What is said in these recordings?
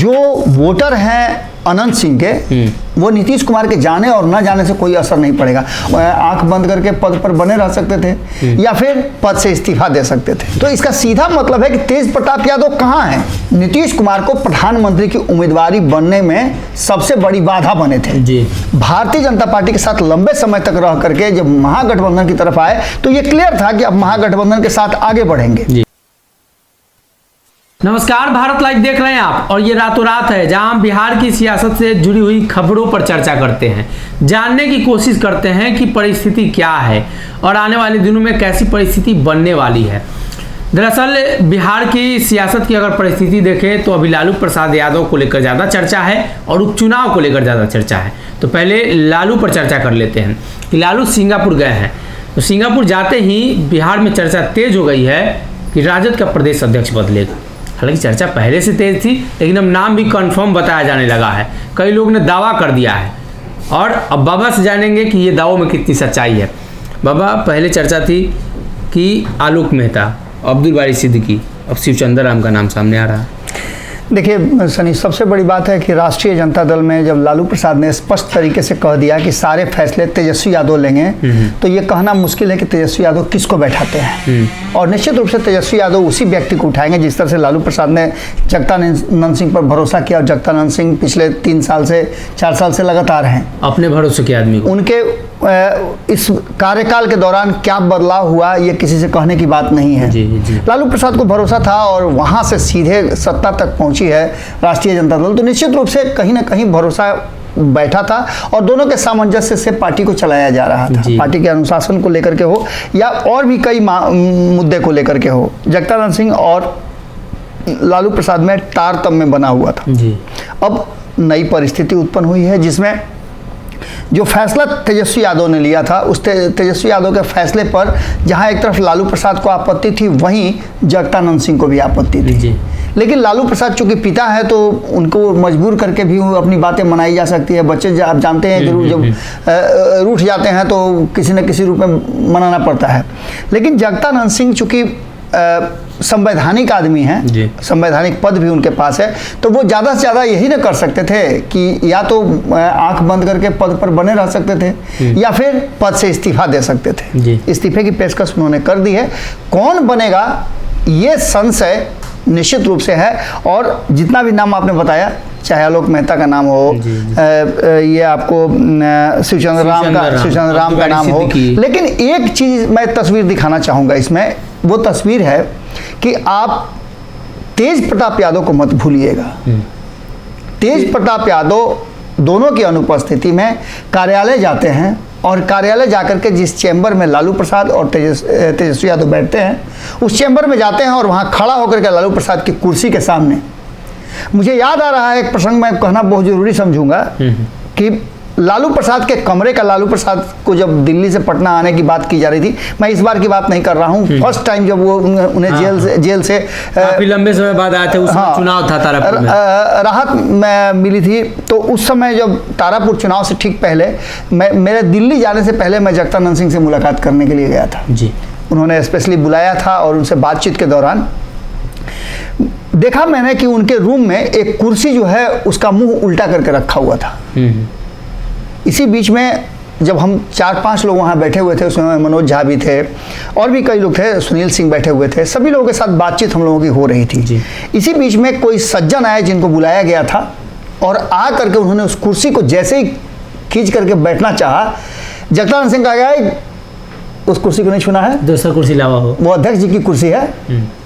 जो वोटर हैं अनंत सिंह के, वो नीतीश कुमार के जाने और न जाने से कोई असर नहीं पड़ेगा। आंख बंद करके पद पर बने रह सकते थे या फिर पद से इस्तीफा दे सकते थे। तो इसका सीधा मतलब है कि तेज प्रताप यादव कहाँ हैं? नीतीश कुमार को प्रधानमंत्री की उम्मीदवारी बनने में सबसे बड़ी बाधा बने थे जी। भारतीय जनता पार्टी के साथ लंबे समय तक रह करके जब महागठबंधन की तरफ आए तो ये क्लियर था कि अब महागठबंधन के साथ आगे बढ़ेंगे। नमस्कार, भारत लाइव देख रहे हैं आप, और ये रातों रात है जहां हम बिहार की सियासत से जुड़ी हुई खबरों पर चर्चा करते हैं, जानने की कोशिश करते हैं कि परिस्थिति क्या है और आने वाले दिनों में कैसी परिस्थिति बनने वाली है। दरअसल बिहार की सियासत की अगर परिस्थिति देखें तो अभी लालू प्रसाद यादव को लेकर ज़्यादा चर्चा है और उपचुनाव को लेकर ज़्यादा चर्चा है। तो पहले लालू पर चर्चा कर लेते हैं कि लालू सिंगापुर गए हैं। तो सिंगापुर जाते ही बिहार में चर्चा तेज हो गई है कि राजद का प्रदेश अध्यक्ष बदलेगा। हालांकि चर्चा पहले से तेज थी, लेकिन अब नाम भी कंफर्म बताया जाने लगा है। कई लोग ने दावा कर दिया है और अब बाबा से जानेंगे कि ये दावों में कितनी सच्चाई है। बाबा, पहले चर्चा थी कि आलोक मेहता, अब्दुल बारी सिद्दीकी, अब शिवचंद्र राम का नाम सामने आ रहा है। देखिए सनी, सबसे बड़ी बात है कि राष्ट्रीय जनता दल में जब लालू प्रसाद ने स्पष्ट तरीके से कह दिया कि सारे फैसले तेजस्वी यादव लेंगे, तो ये कहना मुश्किल है कि तेजस्वी यादव किसको बैठाते हैं। और निश्चित रूप से तेजस्वी यादव उसी व्यक्ति को उठाएंगे जिस तरह से लालू प्रसाद ने जगदानंद सिंह पर भरोसा किया, और जगदानंद सिंह पिछले 3 साल से 4 साल से लगातार हैं अपने भरोसे के आदमी। उनके इस कार्यकाल के दौरान क्या बदलाव हुआ ये किसी से कहने की बात नहीं है। जी। लालू प्रसाद को भरोसा था और वहां से सीधे सत्ता तक पहुंची है राष्ट्रीय जनता दल, तो निश्चित रूप से कहीं ना कहीं भरोसा बैठा था और दोनों के सामंजस्य से पार्टी को चलाया जा रहा था। पार्टी के अनुशासन को लेकर के हो या और भी कई मुद्दे को लेकर के हो, जगदानंद सिंह और लालू प्रसाद में तारतम्य बना हुआ था। जी। अब नई परिस्थिति उत्पन्न हुई है जिसमें जो फैसला तेजस्वी यादव ने लिया था, उस तेजस्वी यादव के फैसले पर जहां एक तरफ लालू प्रसाद को आपत्ति थी, वहीं जगदानंद सिंह को भी आपत्ति थी। लेकिन लालू प्रसाद चूंकि पिता है तो उनको मजबूर करके भी अपनी बातें मनाई जा सकती है। बच्चे आप जानते हैं जरूर जब रूठ जाते हैं तो किसी न किसी रूप में मनाना पड़ता है। लेकिन जगदानंद सिंह चूंकि संवैधानिक आदमी हैं, संवैधानिक पद भी उनके पास है, तो वो ज़्यादा से ज़्यादा यही ना कर सकते थे कि या तो आंख बंद करके पद पर बने रह सकते थे या फिर पद से इस्तीफा दे सकते थे। इस्तीफे की पेशकश उन्होंने कर दी है। कौन बनेगा ये संशय निश्चित रूप से है, और जितना भी नाम आपने बताया, चाहे आलोक मेहता का नाम हो, ये आपको शिवचंद्र राम का नाम हो, लेकिन एक चीज़ मैं तस्वीर दिखाना चाहूँगा इसमें, वो तस्वीर है कि आप तेज प्रताप यादव को मत भूलिएगा। तेज प्रताप यादव दोनों की अनुपस्थिति में कार्यालय जाते हैं और कार्यालय जाकर के जिस चैम्बर में लालू प्रसाद और तेजस्वी यादव बैठते हैं, उस चैम्बर में जाते हैं और वहाँ खड़ा होकर के लालू प्रसाद की कुर्सी के सामने, मुझे याद आ रहा है एक प्रसंग मैं कहना बहुत जरूरी समझूंगा कि लालू प्रसाद के कमरे का, लालू प्रसाद को जब दिल्ली से पटना आने की बात की जा रही थी, मैं इस बार की बात नहीं कर रहा हूँ, फर्स्ट टाइम जब वो उन्हें जेल से काफी लंबे समय बाद आए थे, उसमें चुनाव था तारापुर में, राहत मिली थी, तो उस समय जब तारापुर चुनाव से ठीक पहले मेरे दिल्ली जाने से पहले मैं जगदानंद सिंह से मुलाकात करने के लिए गया था। जी। उन्होंने स्पेशली बुलाया था और उनसे बातचीत के दौरान देखा मैंने कि उनके रूम में एक कुर्सी जो है उसका मुंह उल्टा करके रखा हुआ था। इसी बीच में जब हम 4-5 लोग वहाँ बैठे हुए थे, उसमें मनोज झा भी थे और भी कई लोग थे, सुनील सिंह बैठे हुए थे, सभी लोगों के साथ बातचीत हम लोगों की हो रही थी। इसी बीच में कोई सज्जन आए जिनको बुलाया गया था और आ करके उन्होंने उस कुर्सी को जैसे ही खींच करके बैठना चाहा, जगदानंद सिंह कहा गया उस कुर्सी को नहीं छूना है, दूसरा कुर्सी लावा हो, वो अध्यक्ष जी की कुर्सी है।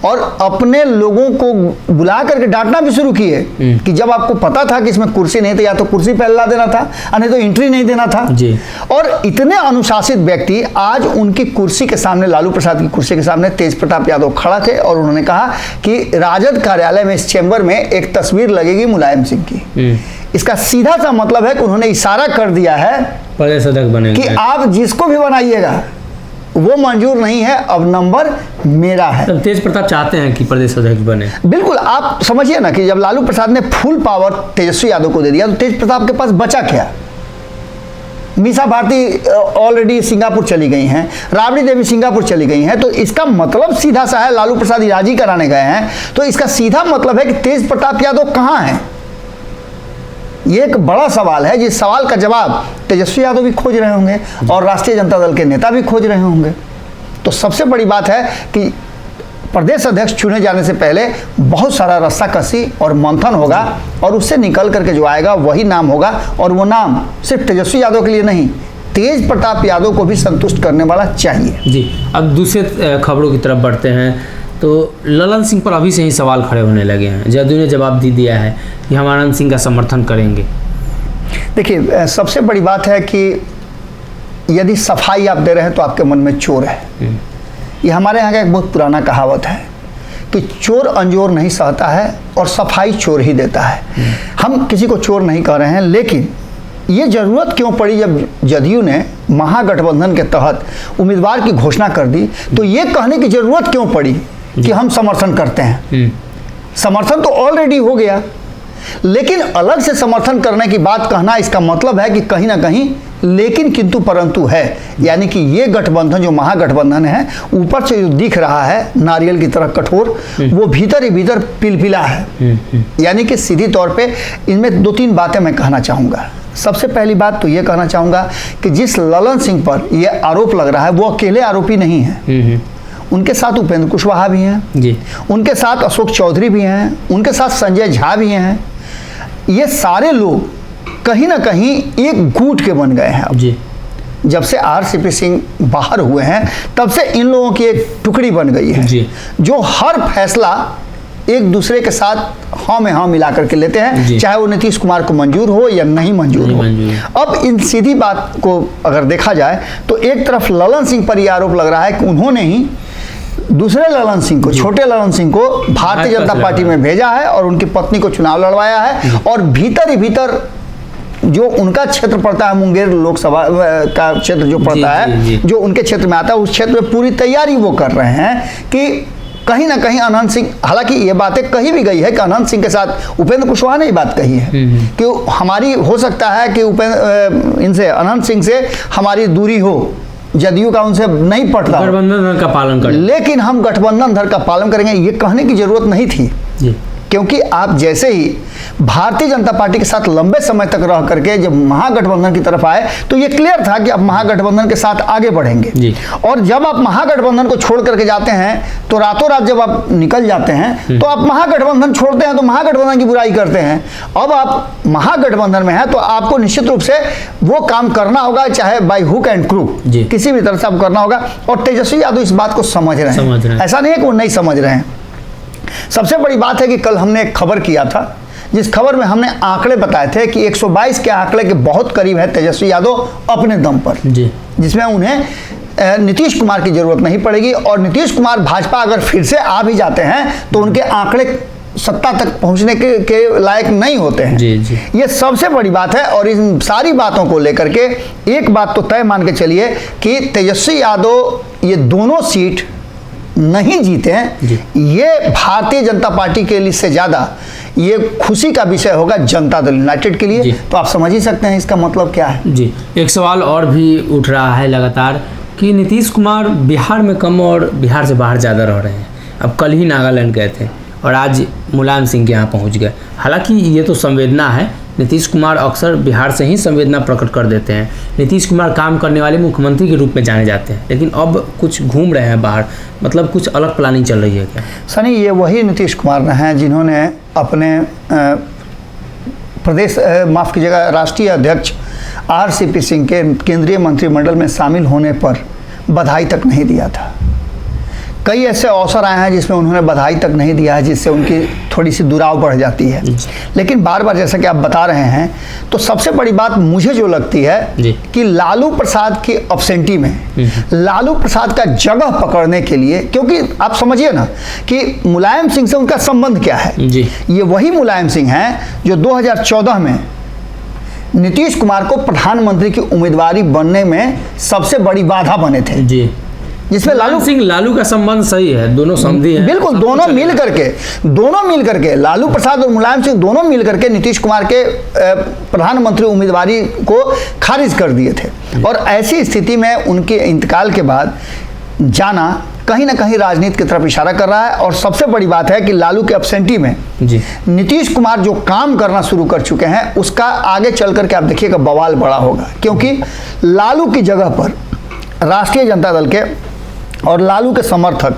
और अपने लोगों को बुला करके डांटना भी शुरू किए कि जब आपको पता था कि इसमें कुर्सी नहीं थी, या तो कुर्सी पे ला देना था, नहीं तो एंट्री नहीं देना था। जी। और इतने अनुशासित व्यक्ति आज उनकी कुर्सी के सामने, लालू प्रसाद की कुर्सी के सामने तेज प्रताप यादव खड़ा थे और उन्होंने कहा कि राजद कार्यालय में, इस चैम्बर में एक तस्वीर लगेगी मुलायम सिंह की। इसका सीधा सा मतलब है कि उन्होंने इशारा कर दिया है प्रदेश अध्यक्ष बनेंगे कि आप जिसको भी बनाइएगा वो मंजूर नहीं है, अब नंबर मेरा है। तब तेज प्रताप चाहते हैं कि प्रदेश अध्यक्ष बने। बिल्कुल, आप समझिए ना कि जब लालू प्रसाद ने फुल पावर तेजस्वी यादव को दे दिया तो तेज प्रताप के पास बचा क्या? मीसा भारती ऑलरेडी सिंगापुर चली गई हैं, राबड़ी देवी सिंगापुर चली गई हैं, तो इसका मतलब सीधा सा है लालू प्रसाद राजी कराने गए हैं, तो इसका सीधा मतलब है कि तेज प्रताप यादव कहाँ हैं? ये एक बड़ा सवाल है, जिस सवाल का जवाब तेजस्वी यादव भी खोज रहे होंगे और राष्ट्रीय जनता दल के नेता भी खोज रहे होंगे। तो सबसे बड़ी बात है कि प्रदेश अध्यक्ष चुने जाने से पहले बहुत सारा रस्सा कसी और मंथन होगा और उससे निकल करके जो आएगा वही नाम होगा, और वो नाम सिर्फ तेजस्वी यादव के लिए नहीं, तेज प्रताप यादव को भी संतुष्ट करने वाला चाहिए। जी, अब दूसरे खबरों की तरफ बढ़ते हैं। तो ललन सिंह पर अभी से ही सवाल खड़े होने लगे हैं। जदयू ने जवाब दे दिया है कि हम आनंद सिंह का समर्थन करेंगे। देखिए, सबसे बड़ी बात है कि यदि सफाई आप दे रहे हैं तो आपके मन में चोर है। ये हमारे यहाँ का एक बहुत पुराना कहावत है कि चोर अंजोर नहीं सहता है और सफाई चोर ही देता है। हम किसी को चोर नहीं कह रहे हैं, लेकिन ये ज़रूरत क्यों पड़ी जब जदयू ने महागठबंधन के तहत उम्मीदवार की घोषणा कर दी, तो ये कहने की ज़रूरत क्यों पड़ी कि हम समर्थन करते हैं? समर्थन तो ऑलरेडी हो गया, लेकिन अलग से समर्थन करने की बात कहना, इसका मतलब है कि कहीं ना कहीं लेकिन किंतु परंतु है। यानी कि ये गठबंधन जो महागठबंधन है, ऊपर से जो दिख रहा है नारियल की तरह कठोर, वो भीतर ही भीतर पिलपिला है। यानी कि सीधी तौर पे इनमें दो तीन बातें मैं कहना चाहूँगा। सबसे पहली बात तो ये कहना चाहूँगा कि जिस ललन सिंह पर यह आरोप लग रहा है वो अकेले आरोपी नहीं है। उनके साथ उपेंद्र कुशवाहा भी हैं जी, उनके साथ अशोक चौधरी भी हैं, उनके साथ संजय झा भी हैं। ये सारे लोग कहीं ना कहीं एक गुट के बन गए हैं जी। जब से आरसीपी सिंह बाहर हुए हैं तब से इन लोगों की एक टुकड़ी बन गई है जी, जो हर फैसला एक दूसरे के साथ हाँ में हाँ मिला करके लेते हैं, चाहे वो नीतीश कुमार को मंजूर हो या नहीं मंजूर हो। अब इन सीधी बात को अगर देखा जाए तो एक तरफ ललन सिंह पर यह आरोप लग रहा है कि उन्होंने ही दूसरे ललन सिंह को, छोटे ललन सिंह को भारतीय जनता पार्टी में भेजा है और उनकी पत्नी को चुनाव लड़वाया है, और भीतर ही भीतर जो उनका क्षेत्र पड़ता है, मुंगेर लोकसभा का क्षेत्र जो पड़ता है, जो उनके क्षेत्र में आता है, उस क्षेत्र में पूरी तैयारी वो कर रहे हैं कि कहीं ना कहीं अनंत सिंह, हालांकि ये बातें कही भी गई है कि अनंत सिंह के साथ उपेंद्र कुशवाहा ने ये बात कही है कि हमारी हो सकता है कि इनसे अनंत सिंह से हमारी दूरी हो, जदयू का उनसे नहीं पड़ता, गठबंधन का पालन करें, लेकिन हम गठबंधन धर का पालन करेंगे। ये कहने की जरूरत नहीं थी जी। क्योंकि आप जैसे ही भारतीय जनता पार्टी के साथ लंबे समय तक रह करके जब महागठबंधन की तरफ आए तो ये क्लियर था कि आप महागठबंधन के साथ आगे बढ़ेंगे जी। और जब आप महागठबंधन को छोड़ करके जाते हैं तो रातों रात जब आप निकल जाते हैं तो आप महागठबंधन छोड़ते हैं तो महागठबंधन की बुराई करते हैं। अब आप महागठबंधन में हैं तो आपको निश्चित रूप से वो काम करना होगा, चाहे बाय हुक एंड क्रूक, किसी भी तरह से आपको करना होगा। और तेजस्वी यादव इस बात को समझ रहे हैं, ऐसा नहीं है कि वो नहीं समझ रहे हैं। सबसे बड़ी बात है कि कल हमने एक खबर किया था, जिस खबर में हमने आंकड़े बताए थे कि 122 के आंकड़े के बहुत करीब है तेजस्वी यादव अपने दम पर जी, जिसमें उन्हें नीतीश कुमार की जरूरत नहीं पड़ेगी। और नीतीश कुमार भाजपा अगर फिर से आ भी जाते हैं तो उनके आंकड़े सत्ता तक पहुंचने के लायक नहीं होते हैं जी, जी। ये सबसे बड़ी बात है। और इन सारी बातों को लेकर के एक बात तो तय मान के चलिए कि तेजस्वी यादव ये दोनों सीट नहीं जीते हैं, ये भारतीय जनता पार्टी के लिए से ज़्यादा ये खुशी का विषय होगा जनता दल यूनाइटेड के लिए। तो आप समझ ही सकते हैं इसका मतलब क्या है जी। एक सवाल और भी उठ रहा है लगातार कि नीतीश कुमार बिहार में कम और बिहार से बाहर ज़्यादा रह रहे हैं। अब कल ही नागालैंड गए थे और आज मुलायम सिंह के यहाँ पहुँच गए। हालांकि ये तो संवेदना है, नीतीश कुमार अक्सर बिहार से ही संवेदना प्रकट कर देते हैं। नीतीश कुमार काम करने वाले मुख्यमंत्री के रूप में जाने जाते हैं, लेकिन अब कुछ घूम रहे हैं बाहर, मतलब कुछ अलग प्लानिंग चल रही है क्या? सनी, ये वही नीतीश कुमार हैं जिन्होंने अपने प्रदेश माफ़ कीजिएगा राष्ट्रीय अध्यक्ष आरसीपी सिंह के केंद्रीय मंत्रिमंडल में शामिल होने पर बधाई तक नहीं दिया था। कई ऐसे अवसर आए हैं जिसमें उन्होंने बधाई तक नहीं दिया है, जिससे उनकी थोड़ी सी दुराव बढ़ जाती है। लेकिन बार बार जैसा कि आप बता रहे हैं, तो सबसे बड़ी बात मुझे जो लगती है कि लालू प्रसाद की अब्सेंटी में लालू प्रसाद का जगह पकड़ने के लिए, क्योंकि आप समझिए ना कि मुलायम सिंह से उनका संबंध क्या है जी। ये वही मुलायम सिंह हैं जो 2014 में नीतीश कुमार को प्रधानमंत्री की उम्मीदवारी बनने में सबसे बड़ी बाधा बने थे जी। जिसमें लालू का संबंध सही है, दोनों समझी हैं, बिल्कुल, दोनों मिल करके लालू प्रसाद और मुलायम सिंह दोनों मिल करके नीतीश कुमार के प्रधानमंत्री उम्मीदवारी को खारिज कर दिए थे। और ऐसी स्थिति में उनके इंतकाल के बाद जाना कहीं ना कहीं राजनीति की तरफ इशारा कर रहा है। और सबसे बड़ी बात है कि लालू के एब्सेंटी में नीतीश कुमार जो काम करना शुरू कर चुके हैं, उसका आगे चल करके आप देखिएगा बवाल बड़ा होगा, क्योंकि लालू की जगह पर राष्ट्रीय जनता दल के और लालू के समर्थक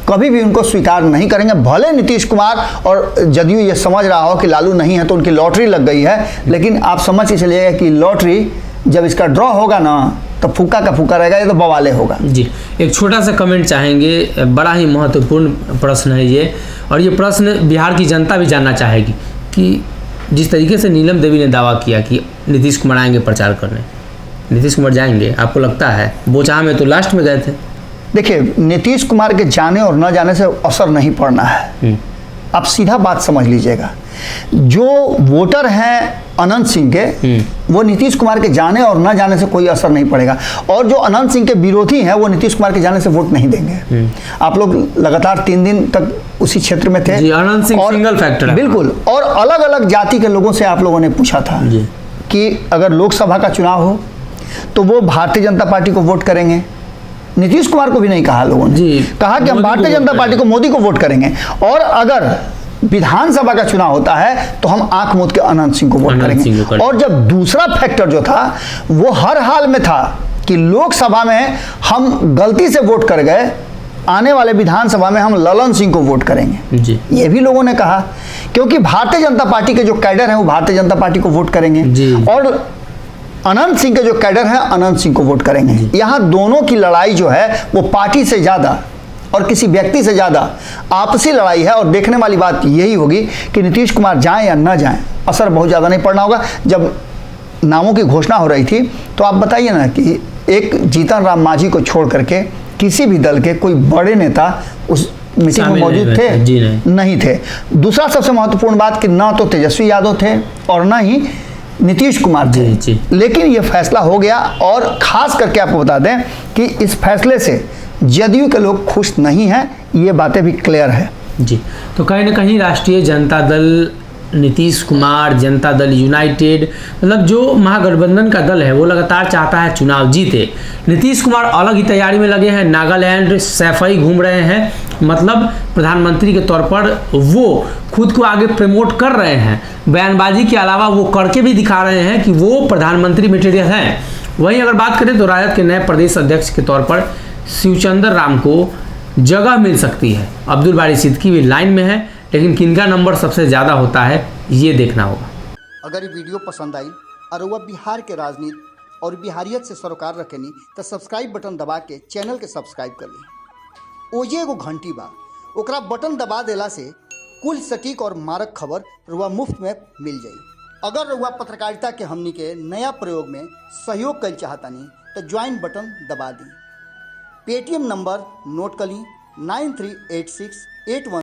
कभी भी उनको स्वीकार नहीं करेंगे। भले नीतीश कुमार और जदयू ये समझ रहा हो कि लालू नहीं है तो उनकी लॉटरी लग गई है, लेकिन आप समझ के चलिएगा कि लॉटरी जब इसका ड्रॉ होगा ना तो फूका का फूका रहेगा, ये तो बवाले होगा। जी, एक छोटा सा कमेंट चाहेंगे, बड़ा ही महत्वपूर्ण प्रश्न है ये, और ये प्रश्न बिहार की जनता भी जानना चाहेगी कि जिस तरीके से नीलम देवी ने दावा किया कि नीतीश कुमार आएंगे प्रचार करने, नीतीश कुमार जाएंगे, आपको लगता है? बोचाहा में तो लास्ट में गए थे। देखिए, नीतीश कुमार के जाने और न जाने से असर नहीं पड़ना है। आप सीधा बात समझ लीजिएगा, जो वोटर हैं अनंत सिंह के, वो नीतीश कुमार के जाने और न जाने से कोई असर नहीं पड़ेगा। और जो अनंत सिंह के विरोधी हैं वो नीतीश कुमार के जाने से वोट नहीं देंगे। आप लोग लगातार 3 दिन तक उसी क्षेत्र में थे। अनंत सिंह सिंगल फैक्टर है। बिल्कुल। और अलग अलग जाति के लोगों से आप लोगों ने पूछा था कि अगर लोकसभा का चुनाव हो तो वो भारतीय जनता पार्टी को वोट करेंगे। नीतीश कुमार को भी नहीं कहा लोगों ने, कहा कि हम भारतीय जनता पार्टी को, मोदी को वोट करेंगे। और अगर विधानसभा का चुनाव होता है तो हम आंख मूंद के अनंत सिंह को वोट करेंगे। और जब दूसरा फैक्टर जो था वो हर हाल में था कि लोकसभा में हम गलती से वोट कर गए, आने वाले विधानसभा में हम ललन सिंह को वोट करेंगे जी। ये भी लोगों ने कहा, क्योंकि भारतीय जनता पार्टी के जो कैडर हैं वो भारतीय जनता पार्टी को वोट करेंगे जी। और अनंत सिंह के जो कैडर हैं अनंत सिंह को वोट करेंगे। यहाँ दोनों की लड़ाई जो है वो पार्टी से ज़्यादा और किसी व्यक्ति से ज़्यादा आपसी लड़ाई है। और देखने वाली बात यही होगी कि नीतीश कुमार जाएं या न जाएं, असर बहुत ज़्यादा नहीं पड़ना होगा। जब नामों की घोषणा हो रही थी तो आप बताइए ना कि एक जीतन राम मांझी को छोड़ करके किसी भी दल के कोई बड़े नेता उस मीटिंग में मौजूद थे? नहीं थे। दूसरा सबसे महत्वपूर्ण बात कि ना तो तेजस्वी यादव थे और ना ही नीतीश कुमार थे। लेकिन ये फैसला हो गया। और खास करके आपको बता दें कि इस फैसले से जदयू के लोग खुश नहीं हैं, ये बातें भी क्लियर है जी। तो कहीं ना कहीं राष्ट्रीय जनता दल, नीतीश कुमार, जनता दल यूनाइटेड, मतलब जो महागठबंधन का दल है वो लगातार चाहता है चुनाव जीते। नीतीश कुमार अलग ही तैयारी में लगे हैं, नागालैंड सैफई घूम रहे हैं, मतलब प्रधानमंत्री के तौर पर वो खुद को आगे प्रमोट कर रहे हैं। बयानबाजी के अलावा वो करके भी दिखा रहे हैं कि वो प्रधानमंत्री मटेरियल हैं। वहीं अगर बात करें तो राजद के नए प्रदेश अध्यक्ष के तौर पर शिवचंद्र राम को जगह मिल सकती है। अब्दुल बारी सिद्दीकी भी लाइन में है, लेकिन किनका नंबर सबसे ज़्यादा होता है ये देखना होगा। अगर ये वीडियो पसंद आई और वह बिहार के राजनीति और बिहारियत से सरोकार रखेनी तो सब्सक्राइब बटन दबा के चैनल के सब्सक्राइब कर ली। ओजे एगो घंटी बा, ओकरा बटन दबा देला से कुल सटीक और मारक खबर रुआ मुफ्त में मिल जाई। अगर रुआ पत्रकारिता के हमनी के नया प्रयोग में सहयोग कर चाहतानी तो ज्वाइन बटन दबा दी। पेटीएम नंबर नोट कर ली 938681